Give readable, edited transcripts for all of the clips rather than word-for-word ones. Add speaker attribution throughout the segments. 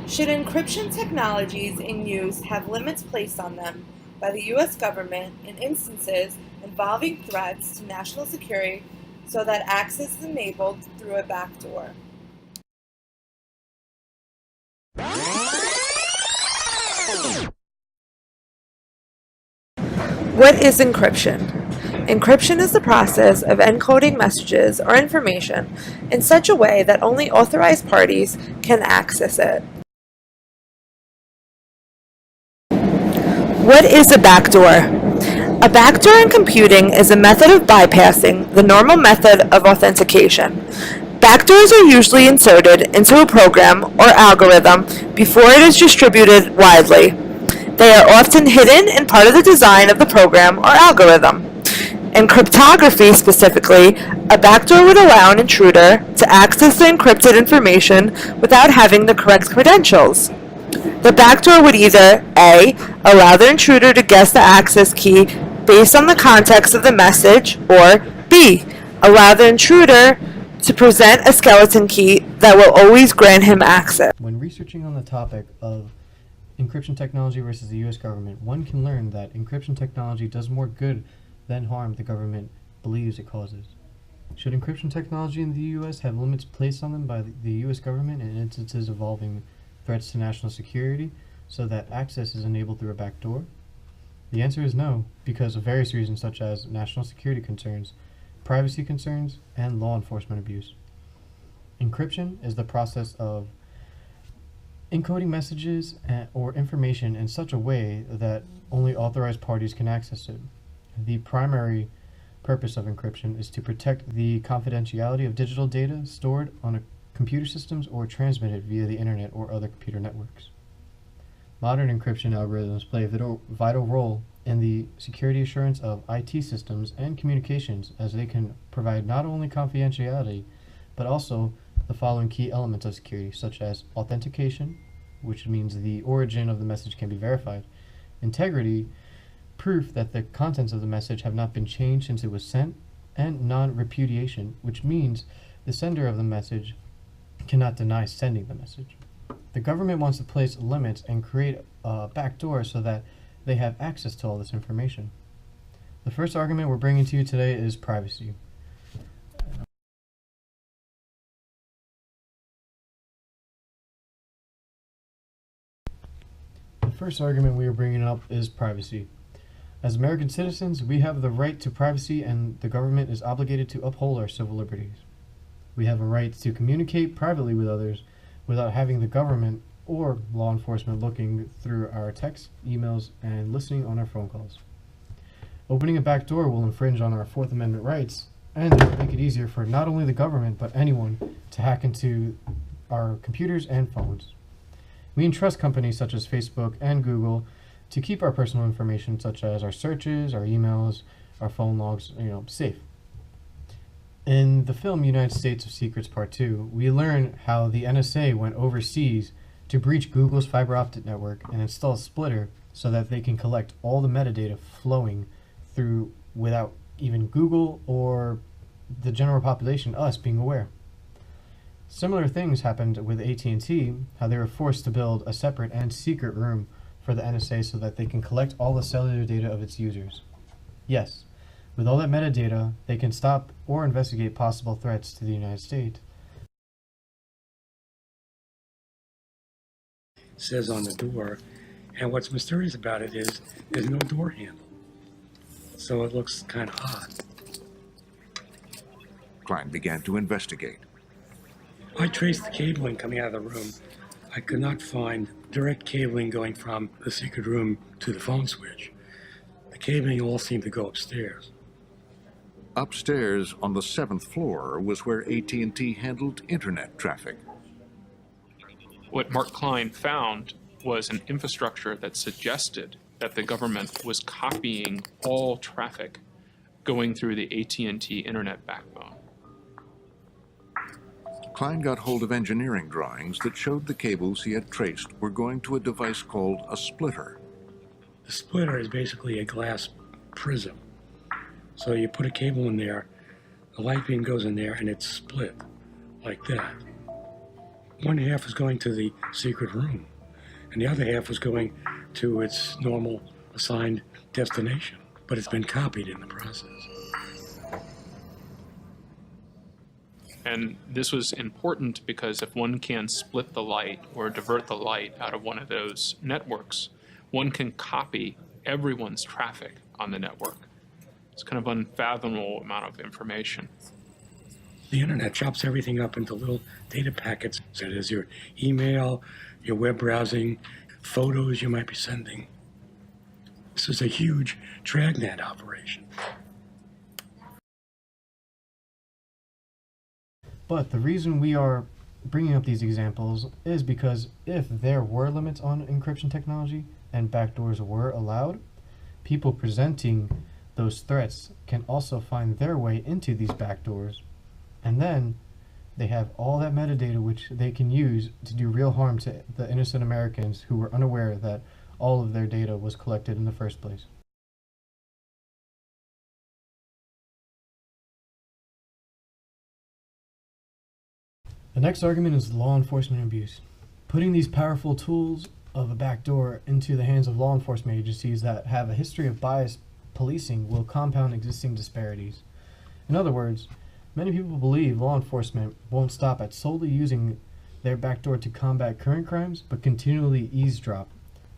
Speaker 1: Should encryption technologies in use have limits placed on them by the U.S. government in instances involving threats to national security so that access is enabled through a backdoor? What is encryption? Encryption is the process of encoding messages or information in such a way that only authorized parties can access it. What is a backdoor? A backdoor in computing is a method of bypassing the normal method of authentication. Backdoors are usually inserted into a program or algorithm before it is distributed widely. They are often hidden in part of the design of the program or algorithm. In cryptography specifically, a backdoor would allow an intruder to access the encrypted information without having the correct credentials. The backdoor would either A. allow the intruder to guess the access key based on the context of the message, or B. allow the intruder to present a skeleton key that will always grant him access.
Speaker 2: When researching on the topic of encryption technology versus the U.S. government, one can learn that encryption technology does more good than harm the government believes it causes. Should encryption technology in the U.S. have limits placed on them by the U.S. government in instances involving threats to national security so that access is enabled through a backdoor? The answer is no, because of various reasons such as national security concerns, privacy concerns, and law enforcement abuse. Encryption is the process of encoding messages or information in such a way that only authorized parties can access it. The primary purpose of encryption is to protect the confidentiality of digital data stored on computer systems or transmitted via the internet or other computer networks. Modern encryption algorithms play a vital role in the security assurance of IT systems and communications, as they can provide not only confidentiality, but also the following key elements of security, such as authentication, which means the origin of the message can be verified, integrity, proof that the contents of the message have not been changed since it was sent, and non-repudiation, which means the sender of the message cannot deny sending the message. The government wants to place limits and create a backdoor so that they have access to all this information. The first argument we're bringing to you today is privacy. The first argument we are bringing up is privacy. As American citizens, we have the right to privacy, and the government is obligated to uphold our civil liberties. We have a right to communicate privately with others without having the government or law enforcement looking through our texts, emails, and listening on our phone calls. Opening a backdoor will infringe on our Fourth Amendment rights and make it easier for not only the government but anyone to hack into our computers and phones. We entrust companies such as Facebook and Google to keep our personal information such as our searches, our emails, our phone logs, safe. In the film United States of Secrets Part 2, we learn how the NSA went overseas to breach Google's fiber optic network and install a splitter so that they can collect all the metadata flowing through without even Google or the general population, us, being aware. Similar things happened with AT&T, how they were forced to build a separate and secret room for the NSA so that they can collect all the cellular data of its users. Yes, with all that metadata, they can stop or investigate possible threats to the United States.
Speaker 3: It says on the door, and what's mysterious about it is there's no door handle. So it looks kind of odd.
Speaker 4: Klein began to investigate.
Speaker 3: I traced the cabling coming out of the room. I could not find direct cabling going from the secret room to the phone switch. The cabling all seemed to go upstairs.
Speaker 4: Upstairs on the 7th floor was where AT&T handled internet traffic.
Speaker 5: What Mark Klein found was an infrastructure that suggested that the government was copying all traffic going through the AT&T internet backbone.
Speaker 4: Klein got hold of engineering drawings that showed the cables he had traced were going to a device called a splitter.
Speaker 3: The splitter is basically a glass prism. So you put a cable in there, the light beam goes in there, and it's split like that. One half was going to the secret room, and the other half was going to its normal assigned destination, but it's been copied in the process.
Speaker 5: And this was important because if one can split the light or divert the light out of one of those networks, one can copy everyone's traffic on the network. It's kind of unfathomable amount of information.
Speaker 3: The internet chops everything up into little data packets. So there's your email, your web browsing, photos you might be sending. This is a huge dragnet operation.
Speaker 2: But the reason we are bringing up these examples is because if there were limits on encryption technology and backdoors were allowed, people presenting those threats can also find their way into these backdoors, and then they have all that metadata which they can use to do real harm to the innocent Americans who were unaware that all of their data was collected in the first place. The next argument is law enforcement abuse. Putting these powerful tools of a backdoor into the hands of law enforcement agencies that have a history of biased policing will compound existing disparities. In other words, many people believe law enforcement won't stop at solely using their backdoor to combat current crimes, but continually eavesdrop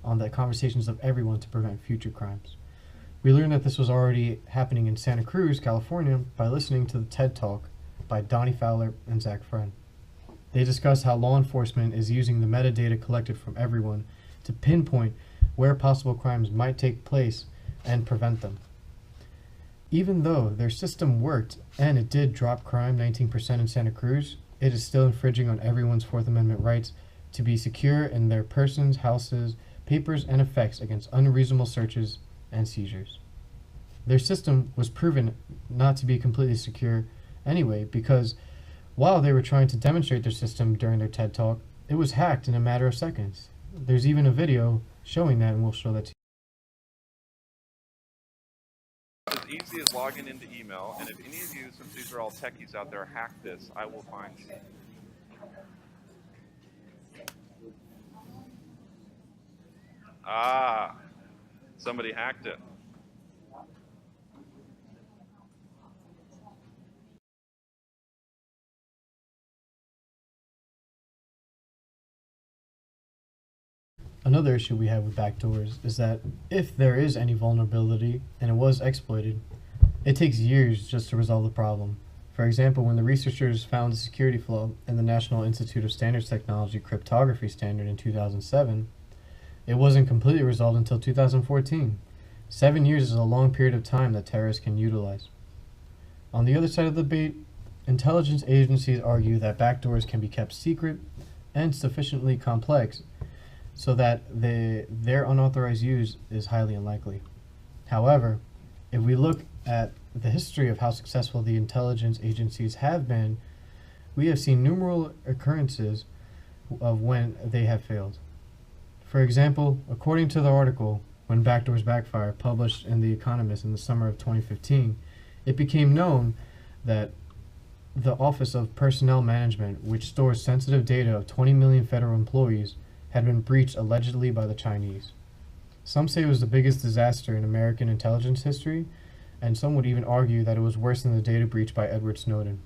Speaker 2: on the conversations of everyone to prevent future crimes. We learned that this was already happening in Santa Cruz, California, by listening to the TED Talk by Donnie Fowler and Zach Friend. They discuss how law enforcement is using the metadata collected from everyone to pinpoint where possible crimes might take place and prevent them. Even though their system worked and it did drop crime 19% in Santa Cruz, it is still infringing on everyone's Fourth Amendment rights to be secure in their persons, houses, papers, and effects against unreasonable searches and seizures. Their system was proven not to be completely secure anyway because while they were trying to demonstrate their system during their TED Talk, it was hacked in a matter of seconds. There's even a video showing that, and we'll show that to you.
Speaker 6: As easy as logging into email, and if any of you, since these are all techies out there, hack this, I will find you. Ah, somebody hacked it.
Speaker 2: Another issue we have with backdoors is that if there is any vulnerability and it was exploited, it takes years just to resolve the problem. For example, when the researchers found a security flaw in the National Institute of Standards Technology cryptography standard in 2007, it wasn't completely resolved until 2014. 7 years is a long period of time that terrorists can utilize. On the other side of the debate, intelligence agencies argue that backdoors can be kept secret and sufficiently complex so that their unauthorized use is highly unlikely. However, if we look at the history of how successful the intelligence agencies have been, we have seen numerous occurrences of when they have failed. For example, according to the article, When Backdoors Backfire, published in The Economist in the summer of 2015, it became known that the Office of Personnel Management, which stores sensitive data of 20 million federal employees, had been breached allegedly by the Chinese. Some say it was the biggest disaster in American intelligence history, and some would even argue that it was worse than the data breach by Edward Snowden.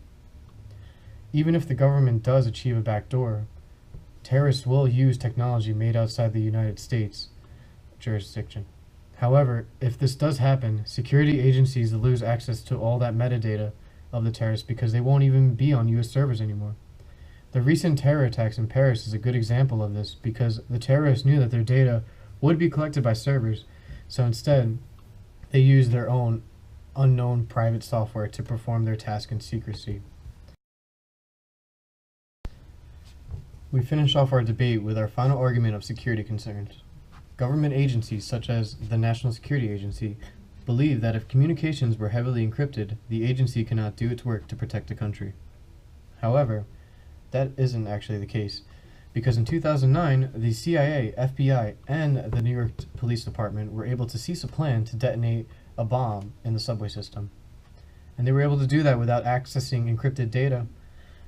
Speaker 2: Even if the government does achieve a backdoor, terrorists will use technology made outside the United States jurisdiction. However, if this does happen, security agencies will lose access to all that metadata of the terrorists because they won't even be on US servers anymore. The recent terror attacks in Paris is a good example of this because the terrorists knew that their data would be collected by servers, so instead they used their own unknown private software to perform their task in secrecy. We finish off our debate with our final argument of security concerns. Government agencies such as the National Security Agency believe that if communications were heavily encrypted, the agency cannot do its work to protect the country. However, that isn't actually the case, because in 2009, the CIA, FBI, and the New York Police Department were able to seize a plan to detonate a bomb in the subway system. And they were able to do that without accessing encrypted data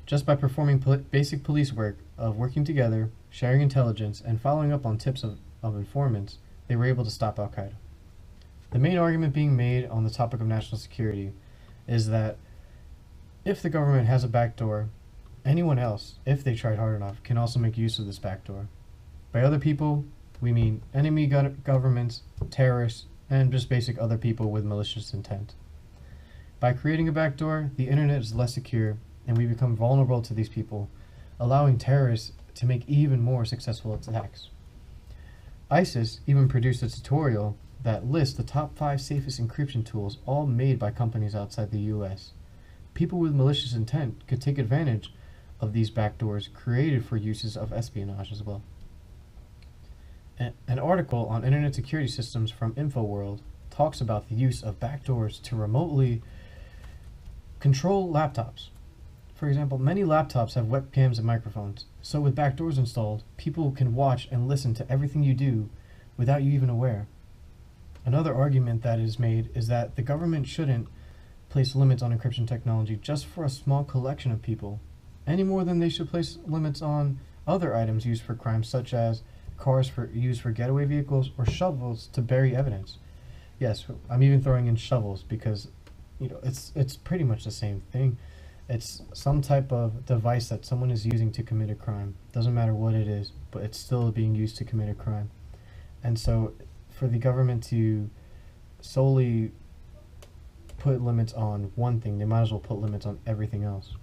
Speaker 2: Just by performing basic police work of working together, sharing intelligence, and following up on tips of informants, they were able to stop Al Qaeda. The main argument being made on the topic of national security is that if the government has a backdoor, anyone else, if they tried hard enough, can also make use of this backdoor. By other people, we mean enemy governments, terrorists, and just basic other people with malicious intent. By creating a backdoor, the internet is less secure, and we become vulnerable to these people, allowing terrorists to make even more successful attacks. ISIS even produced a tutorial that lists the top 5 safest encryption tools, all made by companies outside the US. People with malicious intent could take advantage of these backdoors created for uses of espionage as well. An article on internet security systems from InfoWorld talks about the use of backdoors to remotely control laptops. For example, many laptops have webcams and microphones, so with backdoors installed, people can watch and listen to everything you do without you even aware. Another argument that is made is that the government shouldn't place limits on encryption technology just for a small collection of people, any more than they should place limits on other items used for crimes, such as cars used for getaway vehicles or shovels to bury evidence. Yes, I'm even throwing in shovels because it's pretty much the same thing. It's some type of device that someone is using to commit a crime. Doesn't matter what it is, but it's still being used to commit a crime. And so for the government to solely put limits on one thing, they might as well put limits on everything else.